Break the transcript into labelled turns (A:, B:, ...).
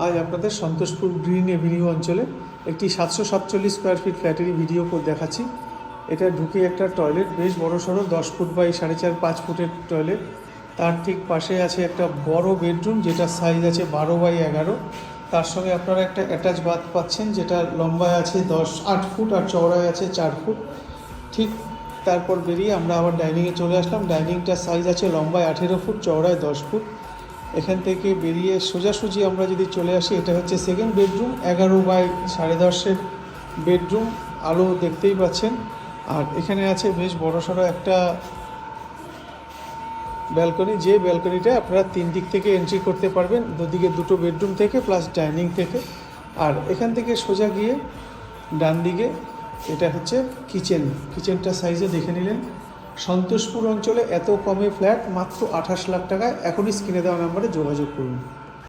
A: আজ আপনাদের Santoshpur green Avenue অঞ্চলে একটি 747 স্কোয়ার ফিট ফ্ল্যাটেরই ভিডিও দেখাচ্ছি। এটা ঢুকে একটা টয়লেট, বেশ বড় সড়ো, 10 ফুট বাই 4.5 ফুটের টয়লেট। তার ঠিক পাশে আছে একটা বড় বেডরুম, যেটা সাইজ আছে 12 বাই 11। তার সঙ্গে আপনারা একটা অ্যাটাচ বাথ পাচ্ছেন, যেটা লম্বায় আছে 8 ফুট আর চওড়ায় আছে 4 ফুট। ঠিক তারপর বেরিয়ে আমরা আবার ডাইনিংয়ে চলে আসলাম। ডাইনিংটার সাইজ আছে লম্বায় 18 ফুট, চওড়ায় 10 ফুট। এখান থেকে বেরিয়ে সোজাসুজি আমরা যদি চলে আসি, এটা হচ্ছে সেকেন্ড বেডরুম, 11 বাই 10.5-এর বেডরুম। আলো দেখতেই পাচ্ছেন। আর এখানে আছে বেশ বড়সড় একটা ব্যালকনি, যে ব্যালকনিটা আপনারা 3 দিক থেকে এন্ট্রি করতে পারবেন, দুদিকে দুটো বেডরুম থেকে প্লাস ডাইনিং থেকে। আর এখান থেকে সোজা গিয়ে ডান দিকে এটা হচ্ছে কিচেনটা সাইজে দেখে নিলেন। সন্তোষপুর অঞ্চলে এত কমে ফ্ল্যাট মাত্র 28 লাখ টাকায়। এখনই স্ক্রিনে দেওয়া নাম্বারে যোগাযোগ করুন।